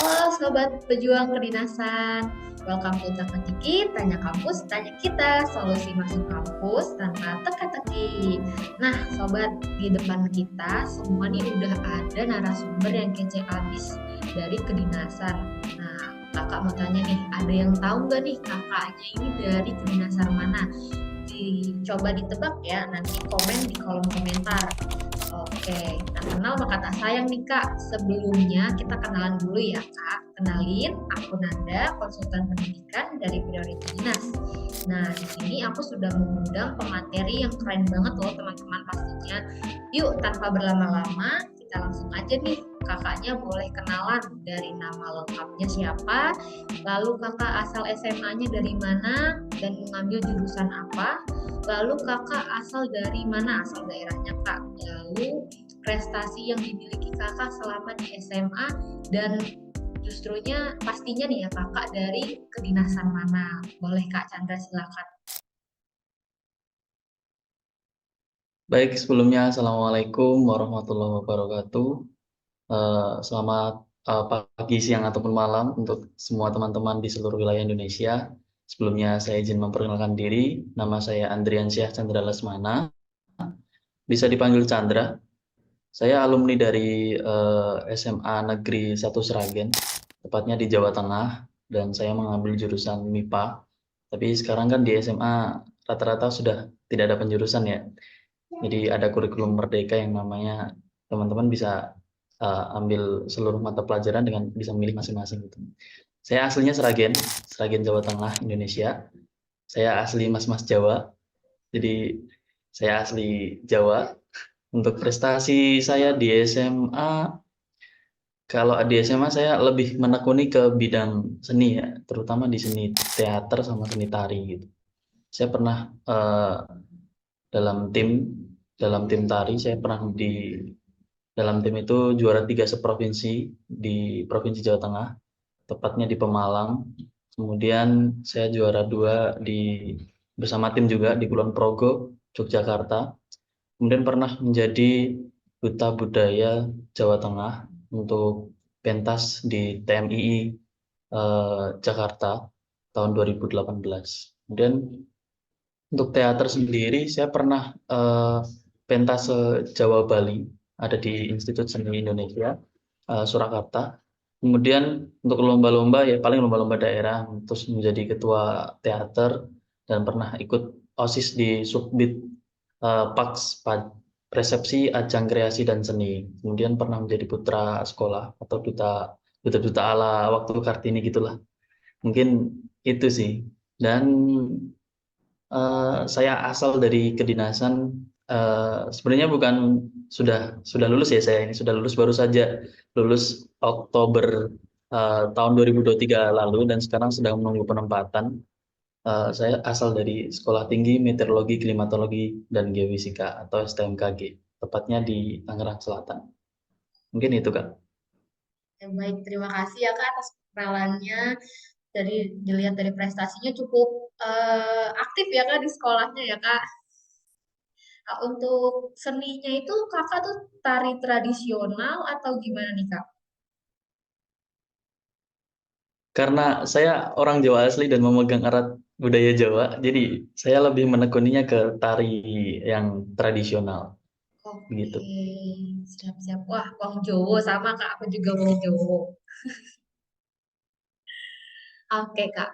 Halo Sobat Pejuang Kedinasan, welcome to Teka-Teki, Tanya Kampus, Tanya Kita, solusi masuk kampus tanpa teka-teki. Nah Sobat, di depan kita semua nih udah ada narasumber yang kece abis dari kedinasan. Nah kakak mau tanya nih, ada yang tahu nggak nih kakaknya ini dari kedinasan mana? Dicoba ditebak ya, nanti komen di kolom komentar. Oke, nah kenal maka tak sayang nih Kak. Sebelumnya kita kenalan dulu ya Kak. Kenalin, aku Nanda, konsultan pendidikan dari Priority Dinas. Nah, di sini aku sudah mengundang pemateri yang keren banget loh teman-teman pastinya. Yuk, tanpa berlama-lama, kita langsung aja nih. Kakaknya boleh kenalan dari nama lengkapnya siapa, lalu kakak asal SMA-nya dari mana, dan mengambil jurusan apa, lalu kakak asal dari mana, asal daerahnya kak, lalu prestasi yang dimiliki kakak selama di SMA, dan justrunya pastinya nih ya kakak dari kedinasan mana. Boleh Kak Chandra silakan. Baik, sebelumnya Assalamualaikum warahmatullahi wabarakatuh. Selamat pagi, siang, ataupun malam untuk semua teman-teman di seluruh wilayah Indonesia. Sebelumnya saya izin memperkenalkan diri, nama saya Andriansyah Chandra Lesmana, bisa dipanggil Chandra. Saya alumni dari SMA Negeri 1 Sragen, tepatnya di Jawa Tengah, dan saya mengambil jurusan MIPA. Tapi sekarang kan di SMA rata-rata sudah tidak ada penjurusan ya. Jadi ada kurikulum merdeka yang namanya teman-teman bisa ambil seluruh mata pelajaran dengan bisa memilih masing-masing gitu. Saya aslinya Sragen, Sragen Jawa Tengah, Indonesia. Saya asli Mas-Mas Jawa. Jadi saya asli Jawa. Untuk prestasi saya di SMA, kalau di SMA saya lebih menekuni ke bidang seni ya, terutama di seni teater sama seni tari gitu. Saya pernah dalam tim dalam tim tari, saya pernah di dalam tim itu juara 3 seprovinsi di Provinsi Jawa Tengah, tepatnya di Pemalang. Kemudian saya juara 2 bersama tim juga di Kulon Progo, Yogyakarta. Kemudian pernah menjadi Duta Budaya Jawa Tengah untuk pentas di TMII Jakarta tahun 2018. Kemudian untuk teater sendiri, saya pernah pentas Jawa Bali, ada di Institut Seni Indonesia, Surakarta. Kemudian untuk lomba-lomba, ya paling lomba-lomba daerah, terus menjadi ketua teater, dan pernah ikut OSIS di Subbid PAKS, Persepsi Ajang Kreasi dan Seni. Kemudian pernah menjadi putra sekolah atau duta ala waktu Kartini gitulah. Mungkin itu sih. Dan saya asal dari kedinasan, sebenarnya bukan sudah lulus ya, saya ini sudah lulus, baru saja lulus Oktober tahun 2023 lalu, dan sekarang sedang menunggu penempatan. Saya asal dari Sekolah Tinggi Meteorologi, Klimatologi dan Geofisika atau STMKG, tepatnya di Tangerang Selatan. Mungkin itu Kak. Ya, baik, terima kasih ya Kak atas kenalannya. Dari dilihat dari prestasinya cukup aktif ya Kak di sekolahnya ya Kak. Nah, untuk seninya itu kakak tuh tari tradisional atau gimana nih Kak? Karena saya orang Jawa asli dan memegang erat budaya Jawa, jadi saya lebih menekuninya ke tari yang tradisional, Oke, begitu. siap-siap. Wah, Wong Jowo sama Kak, aku juga Wong Jowo. Oke Kak,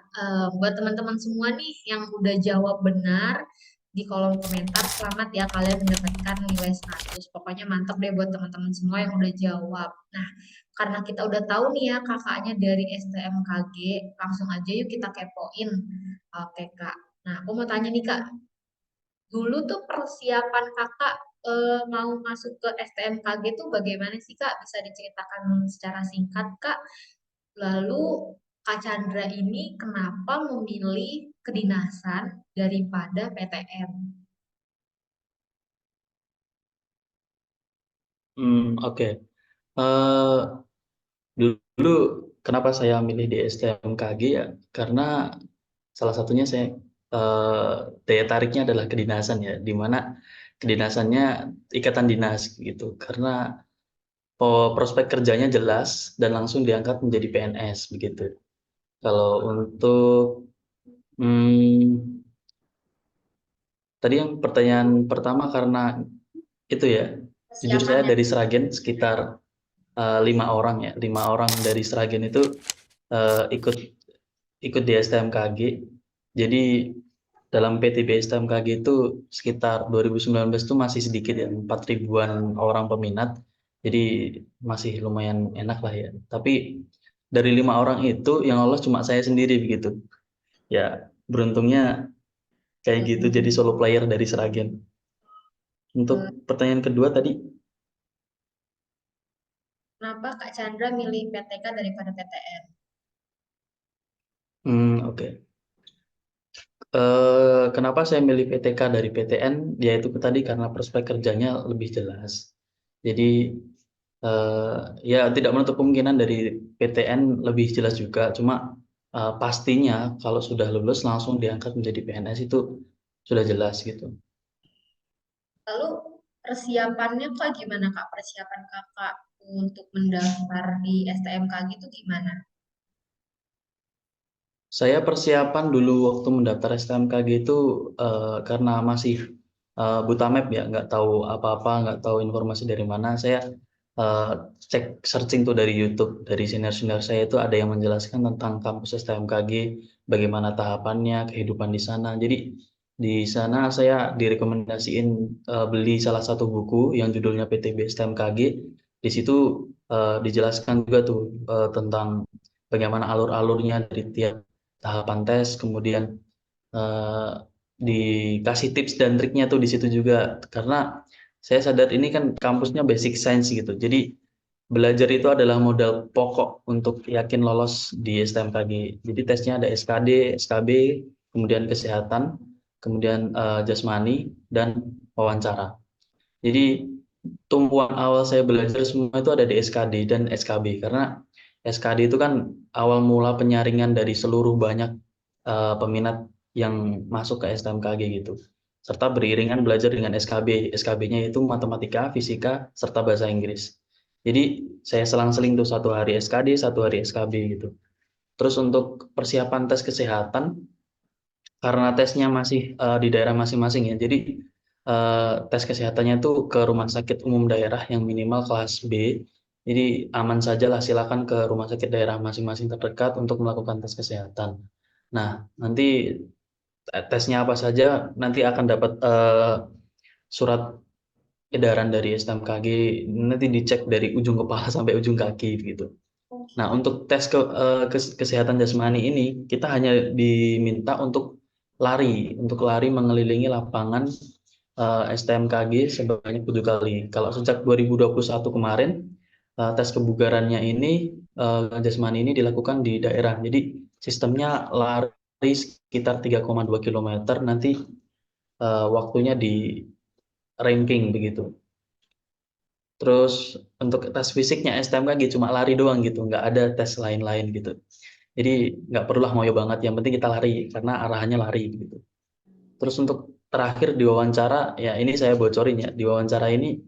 buat teman-teman semua nih yang udah jawab benar di kolom komentar, selamat ya kalian mendapatkan nilai 100. Pokoknya mantap deh buat teman-teman semua yang udah jawab. Nah, karena kita udah tahu nih ya kakaknya dari STMKG, langsung aja yuk kita kepoin. Oke Kak, nah aku mau tanya nih Kak, dulu tuh persiapan kakak mau masuk ke STMKG tuh bagaimana sih Kak? Bisa diceritakan secara singkat Kak? Lalu Kak Chandra ini kenapa memilih kedinasan daripada PTN? Oke. Eh, Dulu kenapa saya milih di STMKG ya? Karena salah satunya saya daya tariknya adalah kedinasan ya, di mana kedinasannya ikatan dinas gitu. Karena prospek kerjanya jelas dan langsung diangkat menjadi PNS begitu. Kalau untuk hmm, tadi yang pertanyaan pertama karena itu ya, jujur saya Persiapannya dari Sragen sekitar 5 orang ya, 5 orang dari Sragen itu ikut ikut di STMKG. Jadi dalam PTB STMKG itu sekitar 2019 itu masih sedikit ya, 4 ribuan orang peminat. Jadi masih lumayan enak lah ya. Tapi dari 5 orang itu yang lolos cuma saya sendiri begitu. Ya beruntungnya kayak gitu jadi solo player dari Sragen. Untuk eh, pertanyaan kedua tadi, kenapa Kak Chandra milih PTK daripada PTN? oke. Kenapa saya milih PTK dari PTN? Yaitu tadi karena prospek kerjanya lebih jelas. Jadi ya tidak menutup kemungkinan dari PTN lebih jelas juga. Cuma pastinya kalau sudah lulus langsung diangkat menjadi PNS itu sudah jelas gitu. Lalu persiapannya Kak gimana Kak? Persiapan Kakak untuk mendaftar di STMKG itu gimana? Saya persiapan dulu waktu mendaftar STMKG itu karena masih buta map ya, nggak tahu apa-apa, nggak tahu informasi dari mana. Saya eh, cek searching tuh dari YouTube, dari senior-senior saya itu ada yang menjelaskan tentang kampus STMKG, bagaimana tahapannya, kehidupan di sana. Jadi di sana saya direkomendasiin beli salah satu buku yang judulnya PTB STMKG. Di situ dijelaskan juga tuh tentang bagaimana alur-alurnya dari tiap tahapan tes, kemudian eh, dikasih tips dan triknya tuh di situ juga. Karena saya sadar ini kan kampusnya basic science gitu. Jadi belajar itu adalah modal pokok untuk yakin lolos di STMKG. Jadi tesnya ada SKD, SKB, kemudian kesehatan, kemudian jasmani dan wawancara. Jadi tumpuan awal saya belajar semua itu ada di SKD dan SKB karena SKD itu kan awal mula penyaringan dari seluruh banyak peminat yang masuk ke STMKG gitu. Serta beriringan belajar dengan SKB. SKB-nya itu matematika, fisika, serta bahasa Inggris. Jadi saya selang-seling tuh 1 hari SKD, 1 hari SKB gitu. Terus untuk persiapan tes kesehatan, karena tesnya masih di daerah masing-masing ya. Jadi tes kesehatannya itu ke rumah sakit umum daerah yang minimal kelas B. Jadi aman saja lah silakan ke rumah sakit daerah masing-masing terdekat untuk melakukan tes kesehatan. Nah, nanti tesnya apa saja nanti akan dapat surat edaran dari STMKG, nanti dicek dari ujung kepala sampai ujung kaki gitu. Nah, untuk tes kesehatan jasmani ini, kita hanya diminta untuk lari mengelilingi lapangan STMKG sebanyak 7 kali. Kalau sejak 2021 kemarin, tes kebugarannya ini, jasmani ini dilakukan di daerah. Jadi sistemnya lari sekitar 3,2 kilometer, nanti waktunya di ranking begitu. Terus untuk tes fisiknya STMKG cuma lari doang gitu, nggak ada tes lain-lain gitu. Jadi nggak perlulah ngoyo banget, yang penting kita lari karena arahannya lari gitu. Terus untuk terakhir di wawancara, ya ini saya bocorin ya, di wawancara ini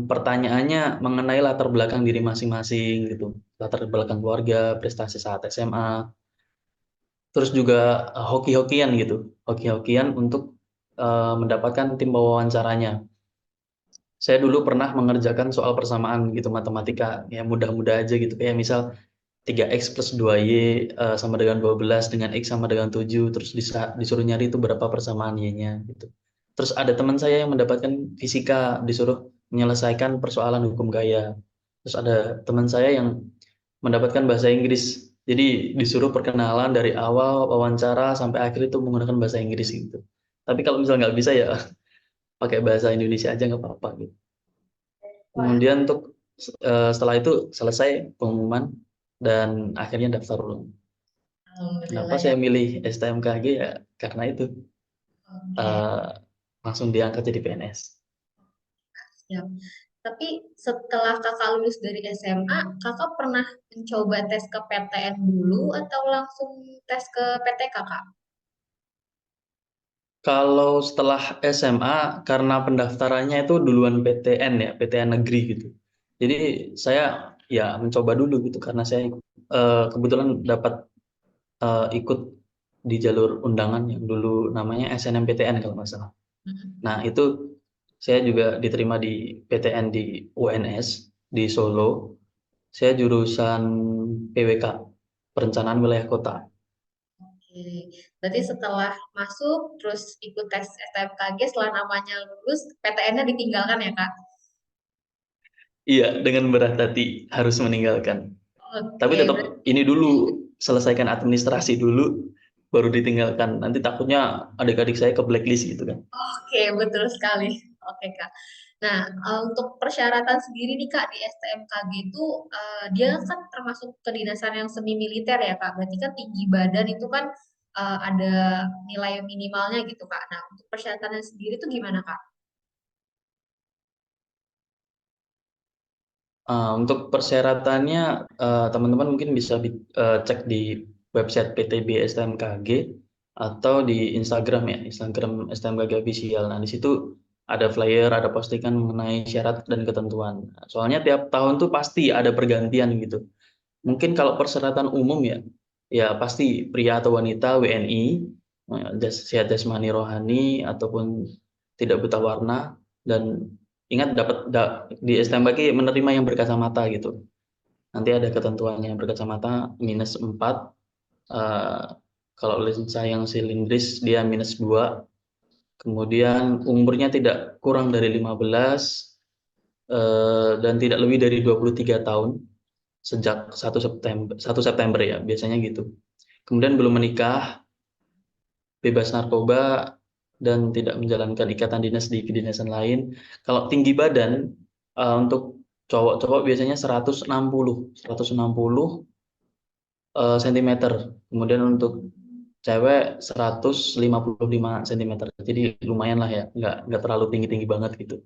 pertanyaannya mengenai latar belakang diri masing-masing gitu, latar belakang keluarga, prestasi saat SMA, terus juga hoki-hokian gitu, hoki-hokian untuk mendapatkan tim wawancaranya. Saya dulu pernah mengerjakan soal persamaan gitu matematika, ya mudah-mudah aja gitu, kayak misal 3x plus 2y sama dengan 12 dengan x sama dengan 7 terus disuruh nyari itu berapa persamaan y-nya gitu. Terus ada teman saya yang mendapatkan fisika disuruh menyelesaikan persoalan hukum gaya. Terus ada teman saya yang mendapatkan bahasa Inggris. Jadi disuruh perkenalan dari awal wawancara sampai akhir itu menggunakan bahasa Inggris gitu. Tapi kalau misalnya nggak bisa ya pakai bahasa Indonesia aja nggak apa-apa gitu. Wah, Kemudian untuk setelah itu selesai pengumuman dan akhirnya daftar ulang. Kenapa alhamdulillah ya. saya milih STMKG ya karena itu Oke, eh, langsung diangkat jadi PNS. siap. Tapi setelah kakak lulus dari SMA, kakak pernah mencoba tes ke PTN dulu atau langsung tes ke PTK, Kak? Kalau setelah SMA karena pendaftarannya itu duluan PTN ya, PTN negeri gitu. Jadi saya ya mencoba dulu gitu karena saya kebetulan dapat ikut di jalur undangan yang dulu namanya SNMPTN kalau nggak salah. Mm-mm. Nah itu saya juga diterima di PTN di UNS di Solo. Saya jurusan PWK, Perencanaan Wilayah Kota. Oke, berarti setelah masuk terus ikut tes STMKG setelah namanya lulus, PTN-nya ditinggalkan ya Kak? Iya, dengan berat hati harus meninggalkan. Tapi Oke, tetap berarti ini dulu, selesaikan administrasi dulu, baru ditinggalkan. Nanti takutnya adik-adik saya ke blacklist gitu kan. oke betul sekali. Oke Kak. Nah, untuk persyaratan sendiri nih Kak di STMKG itu dia kan termasuk kedinasan yang semi militer ya Kak. Berarti kan tinggi badan itu kan ada nilai minimalnya gitu Kak. Nah, untuk persyaratannya sendiri itu gimana Kak? Untuk persyaratannya, teman-teman mungkin bisa cek di website PTB STMKG atau di Instagram ya, Instagram STMKG Official. Nah, di situ ada flyer, ada postingan mengenai syarat dan ketentuan. Soalnya tiap tahun tuh pasti ada pergantian gitu. Mungkin kalau persyaratan umum ya, ya pasti pria atau wanita WNI, sehat jasmani rohani ataupun tidak buta warna, dan ingat di STMBG menerima yang berkacamata gitu. Nanti ada ketentuannya yang berkacamata -4. eh, Kalau lensa yang silindris dia -2. Kemudian umurnya tidak kurang dari 15, dan tidak lebih dari 23 tahun sejak 1 September ya, biasanya gitu. Kemudian belum menikah, bebas narkoba, dan tidak menjalankan ikatan dinas di kedinasan lain. Kalau tinggi badan, untuk cowok-cowok biasanya 160 cm. Kemudian untuk cewek 155 cm. Jadi lumayan lah ya, nggak terlalu tinggi-tinggi banget gitu.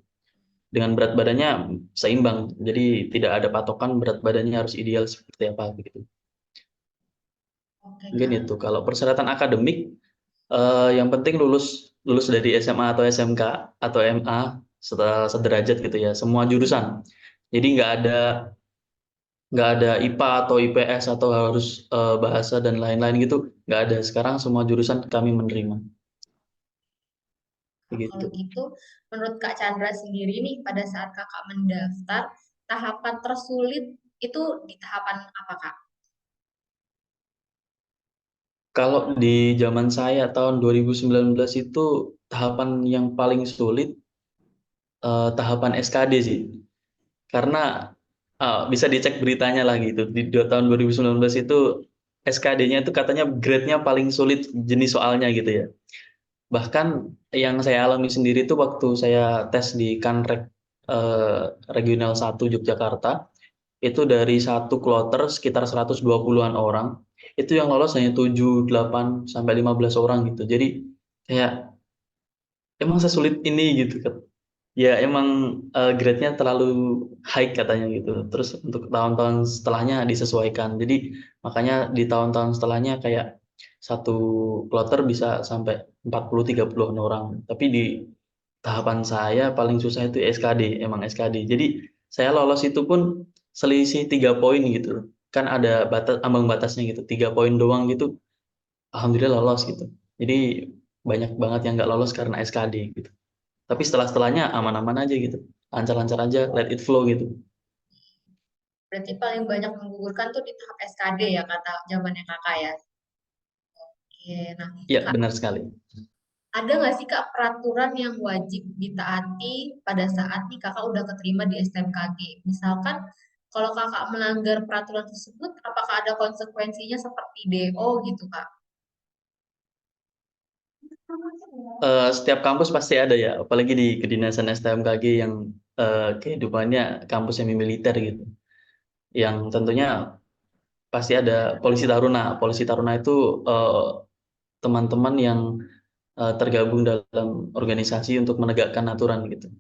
Dengan berat badannya seimbang, jadi tidak ada patokan berat badannya harus ideal seperti apa gitu. Oke Mungkin Kak. itu. Kalau persyaratan akademik, yang penting lulus lulus dari SMA atau SMK atau MA setelah sederajat gitu ya, semua jurusan. Jadi nggak ada IPA atau IPS atau harus bahasa dan lain-lain gitu, nggak ada. Sekarang semua jurusan kami menerima Kak, kalau gitu. gitu, menurut Kak Chandra sendiri nih, pada saat Kakak mendaftar, tahapan tersulit itu di tahapan apa Kak? Kalau di zaman saya tahun 2019 itu tahapan yang paling sulit, tahapan SKD sih. Karena bisa dicek beritanya lah gitu. Di tahun 2019 itu SKD-nya itu katanya grade-nya paling sulit jenis soalnya gitu ya. Bahkan yang saya alami sendiri itu waktu saya tes di Kanrek eh, Regional 1 Yogyakarta, itu dari satu kloter sekitar 120-an orang, itu yang lolos hanya 7, 8, sampai 15 orang gitu. Jadi kayak emang sesulit ini gitu kan. Ya emang grade-nya terlalu high katanya gitu. Terus untuk tahun-tahun setelahnya disesuaikan. Jadi makanya di tahun-tahun setelahnya kayak satu kloter bisa sampai 40-30 orang. Tapi di tahapan saya paling susah itu SKD, emang SKD. Jadi saya lolos itu pun selisih 3 poin gitu. Kan ada ambang batasnya gitu. 3 poin doang gitu. Alhamdulillah lolos gitu. Jadi banyak banget yang nggak lolos karena SKD gitu. Tapi setelahnya aman-aman aja gitu. Lancar-lancar aja, let it flow gitu. Berarti paling banyak menggugurkan tuh di tahap SKD ya kata zamannya Kakak ya. Oke, nah Ya, Kak, benar sekali. ada nggak sih Kak peraturan yang wajib ditaati pada saat nih Kakak udah keterima di STMKG? Misalkan kalau Kakak melanggar peraturan tersebut, apakah ada konsekuensinya seperti DO gitu Kak? Setiap kampus pasti ada ya, apalagi di kedinasan STMKG yang kehidupannya kampus semi militer gitu. Yang tentunya pasti ada polisi taruna. Polisi taruna itu teman-teman yang tergabung dalam organisasi untuk menegakkan aturan gitu.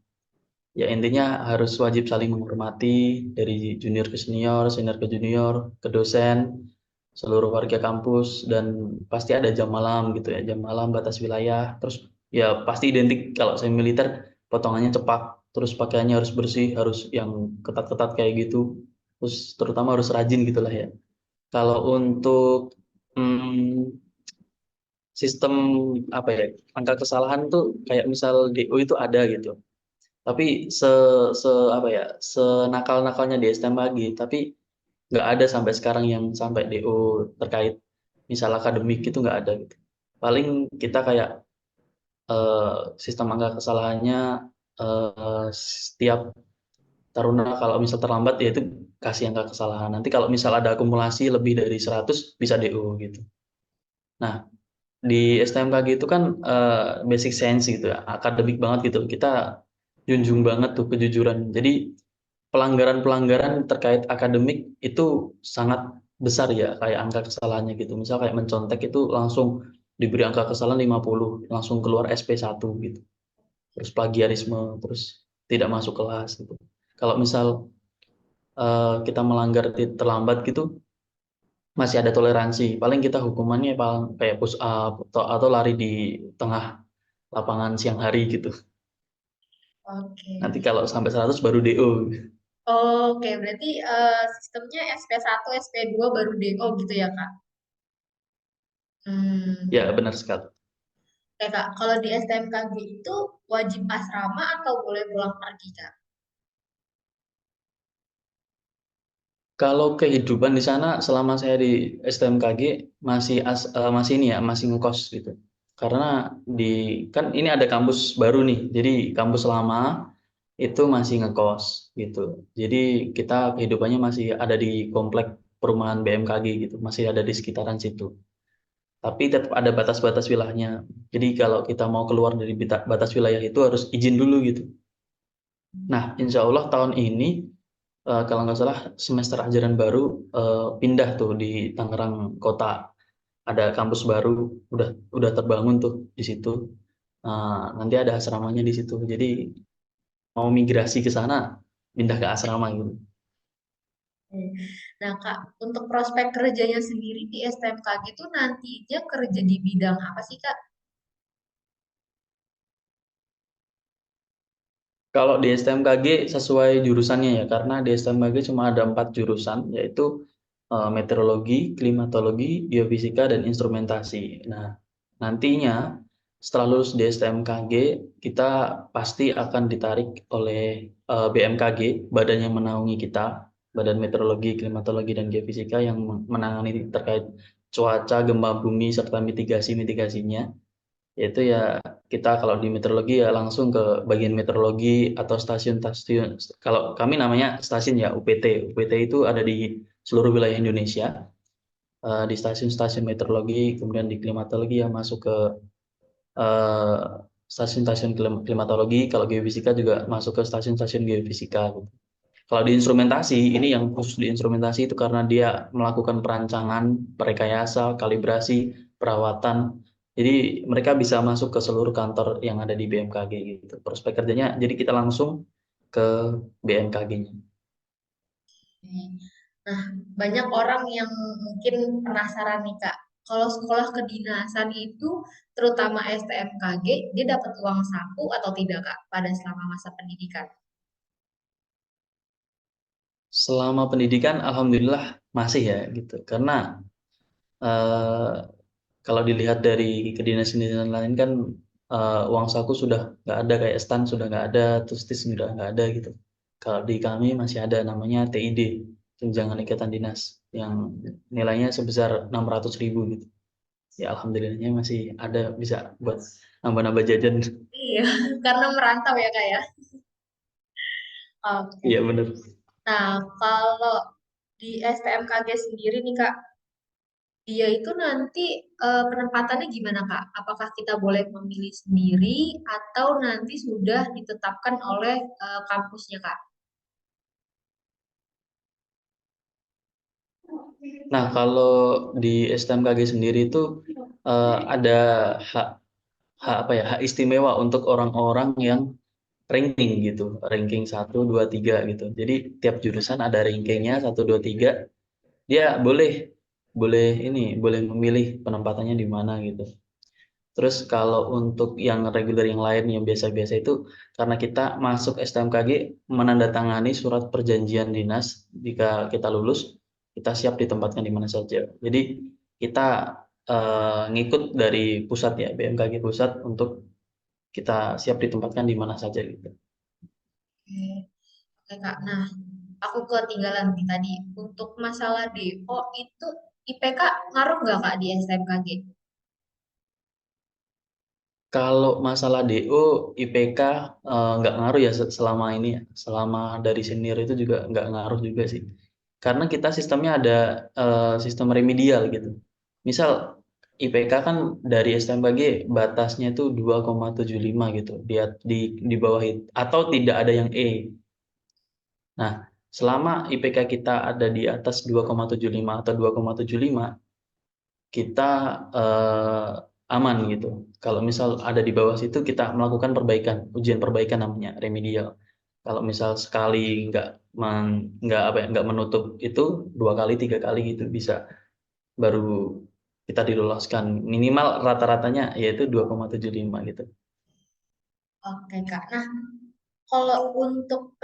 Ya intinya harus wajib saling menghormati dari junior ke senior, senior ke junior, ke dosen, seluruh warga kampus, dan pasti ada jam malam gitu ya, jam malam batas wilayah. Terus ya pasti identik kalau saya militer potongannya cepat. terus pakaiannya harus bersih, harus yang ketat-ketat kayak gitu, terus terutama harus rajin gitulah ya. Kalau untuk hmm, sistem apa ya, angka kesalahan tuh kayak misal DO itu ada gitu, tapi se apa ya, senakal-nakalnya di STMKG, tapi nggak ada sampai sekarang yang sampai DO terkait misal akademik itu nggak ada gitu. Paling kita kayak sistem angka kesalahannya setiap taruna kalau misal terlambat ya itu kasih angka kesalahan. Nanti kalau misal ada akumulasi lebih dari 100 bisa DO gitu. Nah, di STMKG itu kan basic science gitu ya, akademik banget gitu. Kita junjung banget tuh kejujuran. Jadi pelanggaran-pelanggaran terkait akademik itu sangat besar ya, kayak angka kesalahannya gitu. Misal kayak mencontek itu langsung diberi angka kesalahan 50, langsung keluar SP1 gitu. Terus plagiarisme, terus tidak masuk kelas gitu. Kalau misal kita melanggar terlambat gitu, masih ada toleransi. Paling kita hukumannya paling kayak push up atau lari di tengah lapangan siang hari gitu. Oke. Nanti kalau sampai 100 baru DO. Oke, berarti sistemnya SP1, SP2 baru DO gitu ya, Kak? Ya, Hmm. benar sekali. Oke, Kak, kalau di STMKG itu wajib asrama atau boleh pulang pergi, Kak? Kalau kehidupan di sana selama saya di STMKG masih ini ya, masih ngekos gitu. Karena di kan ini ada kampus baru nih. Jadi kampus lama itu masih ngekos gitu. Jadi kita kehidupannya masih ada di komplek perumahan BMKG gitu, masih ada di sekitaran situ. Tapi tetap ada batas-batas wilayahnya. Jadi kalau kita mau keluar dari batas wilayah itu harus izin dulu gitu. Nah, insya Allah tahun ini kalau nggak salah semester ajaran baru pindah tuh di Tangerang Kota, ada kampus baru udah terbangun tuh di situ. Nanti ada asramanya di situ. Jadi mau migrasi ke sana pindah ke asrama gitu. Hmm. Nah, Kak, untuk prospek kerjanya sendiri di STMKG itu nantinya kerja di bidang apa sih, Kak? Kalau di STMKG sesuai jurusannya ya, karena di STMKG cuma ada 4 jurusan, yaitu meteorologi, klimatologi, geofisika, dan instrumentasi. Nah, nantinya setelah lulus di STMKG, kita pasti akan ditarik oleh BMKG, badan yang menaungi kita, Badan Meteorologi, Klimatologi, dan Geofisika yang menangani terkait cuaca, gempa bumi, serta mitigasinya. Yaitu ya kita kalau di meteorologi ya langsung ke bagian meteorologi atau stasiun-stasiun. Kalau kami namanya stasiun ya UPT. UPT itu ada di seluruh wilayah Indonesia. Di stasiun-stasiun meteorologi, kemudian di klimatologi yang masuk ke eh, stasiun-stasiun klimatologi. Kalau geofisika juga masuk ke stasiun-stasiun geofisika gitu. Kalau di instrumentasi, ini yang khusus di instrumentasi itu karena dia melakukan perancangan, perekayasa, kalibrasi, perawatan. Jadi mereka bisa masuk ke seluruh kantor yang ada di BMKG gitu. Prospek kerjanya, jadi kita langsung ke BMKG-nya. Nah, banyak orang yang mungkin penasaran nih, Kak. Kalau sekolah kedinasan itu, terutama STMKG, dia dapat uang saku atau tidak, Kak, pada selama masa pendidikan? Selama pendidikan, alhamdulillah masih ya gitu. Karena eh, kalau dilihat dari kedinasan-kedinasan lain kan uang saku sudah nggak ada, kayak stan sudah nggak ada, terus TIS sudah nggak ada gitu. Kalau di kami masih ada namanya TID, Tunjangan Ikatan Dinas, yang nilainya sebesar 600.000 gitu. Ya alhamdulillahnya masih ada, bisa buat nambah-nambah jajan. Iya, karena merantau ya, Kak ya. Oke. Iya bener. Nah, kalau di STMKG sendiri nih, Kak, dia itu nanti penempatannya gimana, Kak? Apakah kita boleh memilih sendiri atau nanti sudah ditetapkan oleh kampusnya, Kak? Nah kalau di STMKG sendiri itu ada hak hak apa ya, hak istimewa untuk orang-orang yang ranking gitu, ranking 1, 2, 3 gitu. Jadi tiap jurusan ada rankingnya 1, 2, 3. Dia boleh boleh ini boleh memilih penempatannya di mana gitu. Terus kalau untuk yang reguler yang lain yang biasa-biasa itu karena kita masuk STMKG menandatangani surat perjanjian dinas jika kita lulus kita siap ditempatkan di mana saja. Jadi kita ngikut dari pusat ya BMKG pusat untuk kita siap ditempatkan di mana saja gitu. Oke, oke Kak. Nah, aku ketinggalan nih tadi. Untuk masalah DO itu IPK ngaruh nggak Kak di STMKG? Kalau masalah DO, IPK nggak ngaruh ya selama ini ya. Selama dari senior itu juga nggak ngaruh juga sih. Karena kita sistemnya ada sistem remedial gitu. Misal IPK kan dari STMPG batasnya itu 2,75 gitu. Di bawah itu. Atau tidak ada yang E. Nah, selama IPK kita ada di atas 2,75 atau 2,75 kita eh, aman gitu. Kalau misal ada di bawah situ kita melakukan perbaikan, ujian perbaikan namanya remedial. Kalau misal sekali nggak apa ya, nggak menutup itu 2 kali 3 kali gitu bisa baru kita diloloskan. Minimal rata-ratanya yaitu 2,75 gitu. Oke Kak. Nah, kalau untuk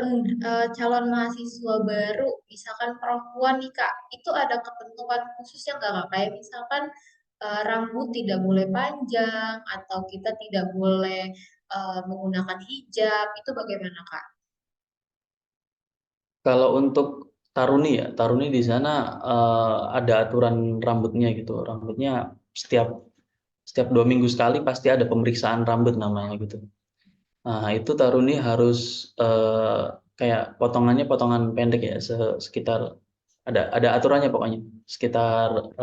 calon mahasiswa baru, misalkan perempuan nih Kak, itu ada ketentuan khususnya nggak Kak? Kayak misalkan rambut tidak boleh panjang atau kita tidak boleh menggunakan hijab, itu bagaimana Kak? Kalau untuk Taruni ya, Taruni di sana ada aturan rambutnya gitu. Rambutnya setiap setiap 2 minggu sekali pasti ada pemeriksaan rambut namanya gitu. Nah, itu Taruni harus kayak potongannya potongan pendek ya, sekitar ada aturannya pokoknya, sekitar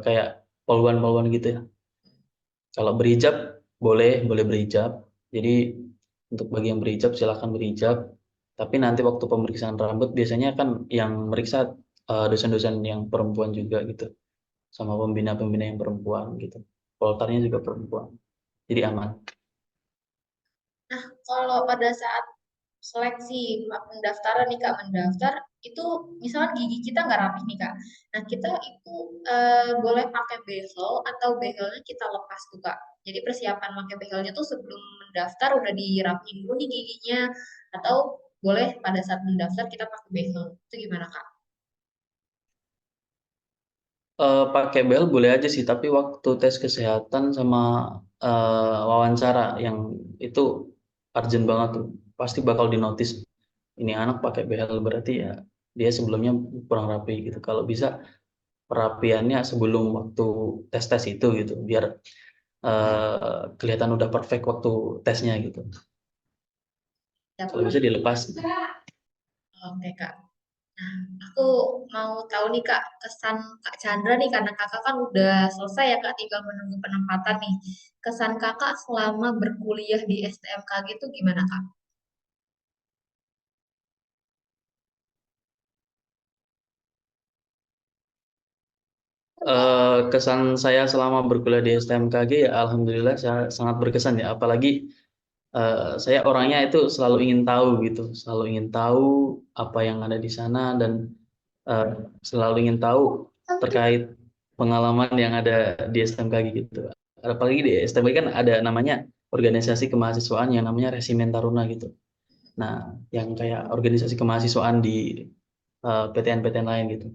kayak poluan-poluan gitu ya. Kalau berhijab boleh berhijab. Jadi untuk bagi yang berhijab silakan berhijab. Tapi nanti waktu pemeriksaan rambut biasanya kan yang meriksa dosen-dosen yang perempuan juga gitu, sama pembina-pembina yang perempuan gitu. Poltarnya juga perempuan. Jadi aman. Nah, kalau pada saat seleksi pendaftaran nih Kak, mendaftar itu misalnya gigi kita nggak rapi nih Kak. Nah, kita itu boleh pakai behel atau behelnya kita lepas tuh Kak. Jadi persiapan pakai behelnya tuh sebelum mendaftar udah dirapiin dulu nih giginya atau boleh pada saat mendaftar kita pakai behel. Itu gimana Kak? Pakai bel boleh aja sih, tapi waktu tes kesehatan sama wawancara yang itu urgent banget tuh, pasti bakal dinotis. Ini anak pakai behel berarti ya dia sebelumnya kurang rapi gitu. Kalau bisa perapiannya sebelum waktu tes-tes itu gitu, biar kelihatan udah perfect waktu tesnya gitu. Ya, Kalau bisa dilepas. oke Kak. Nah, aku mau tahu nih Kak, kesan Kak Chandra nih karena Kakak kan udah selesai ya Kak, tinggal menunggu penempatan nih. Kesan Kakak selama berkuliah di STMKG itu gimana Kak? Kesan saya selama berkuliah di STMKG ya alhamdulillah saya sangat berkesan ya, apalagi saya orangnya itu selalu ingin tahu gitu, selalu ingin tahu apa yang ada di sana dan eh, selalu ingin tahu terkait pengalaman yang ada di STMKG gitu. Apalagi di STMKG kan ada namanya organisasi kemahasiswaan yang namanya Resimen Taruna gitu. Nah, yang kayak organisasi kemahasiswaan di PTN-PTN lain gitu.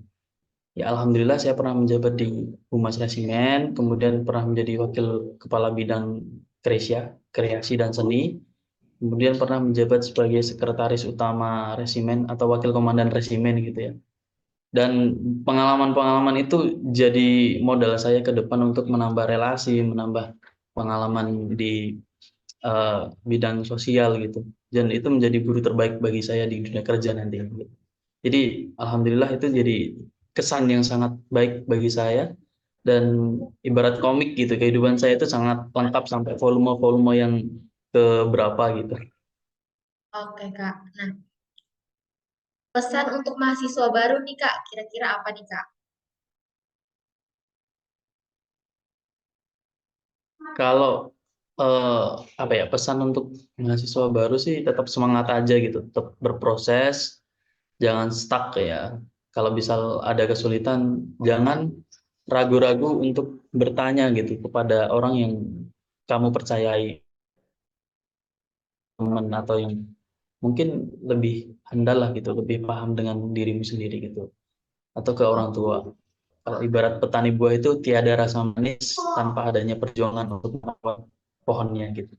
Ya, alhamdulillah saya pernah menjabat di Humas Resimen, kemudian pernah menjadi wakil kepala bidang kreasi dan seni. Kemudian pernah menjabat sebagai sekretaris utama resimen atau wakil komandan resimen gitu ya. Dan pengalaman-pengalaman itu jadi modal saya ke depan untuk menambah relasi, menambah pengalaman di bidang sosial gitu. Dan itu menjadi guru terbaik bagi saya di dunia kerja nanti. Jadi alhamdulillah itu jadi kesan yang sangat baik bagi saya dan ibarat komik gitu. Kehidupan saya itu sangat lengkap sampai volume-volume yang ke berapa gitu. Oke Kak. Nah, pesan untuk mahasiswa baru nih Kak, kira-kira apa nih Kak? Kalau eh, apa ya pesan untuk mahasiswa baru sih tetap semangat aja gitu, tetap berproses, jangan stuck ya. Kalau misal ada kesulitan, jangan ragu-ragu untuk bertanya gitu kepada orang yang kamu percayai, teman atau yang mungkin lebih handal lah gitu, lebih paham dengan dirimu sendiri gitu, atau ke orang tua. Kalau ibarat petani buah itu tiada rasa manis tanpa adanya perjuangan untuk merawat pohonnya gitu.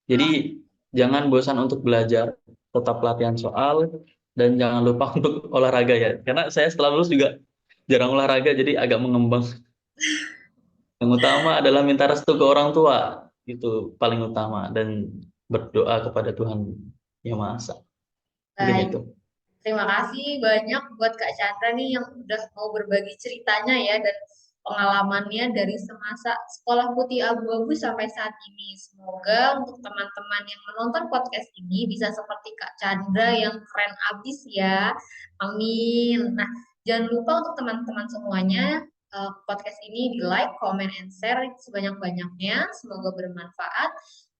Jadi jangan bosan untuk belajar, tetap latihan soal, dan jangan lupa untuk olahraga ya. Karena saya setelah lulus juga jarang olahraga, jadi agak mengembang. Yang utama adalah minta restu ke orang tua, itu paling utama, dan berdoa kepada Tuhan Yang Maha Esa. Mungkin Baik, itu. terima kasih banyak buat Kak Chandra nih yang udah mau berbagi ceritanya ya dan pengalamannya dari semasa sekolah putih abu-abu sampai saat ini. Semoga untuk teman-teman yang menonton podcast ini bisa seperti Kak Chandra yang keren abis ya. Amin. Nah, jangan lupa untuk teman-teman semuanya podcast ini di like, comment, and share sebanyak-banyaknya. Semoga bermanfaat.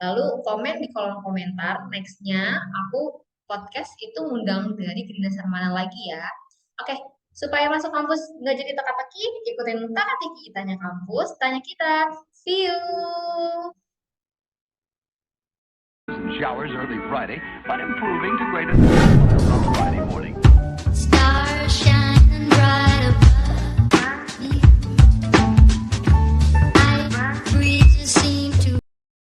Lalu komen di kolom komentar. Nextnya aku podcast itu ngundang dari kedinasan mana lagi ya. Oke, supaya masuk kampus nggak jadi teka-teki, ikutin teka-teki tanya kampus, tanya kita. See you! Showers early Friday, but improving to greater than 6 miles on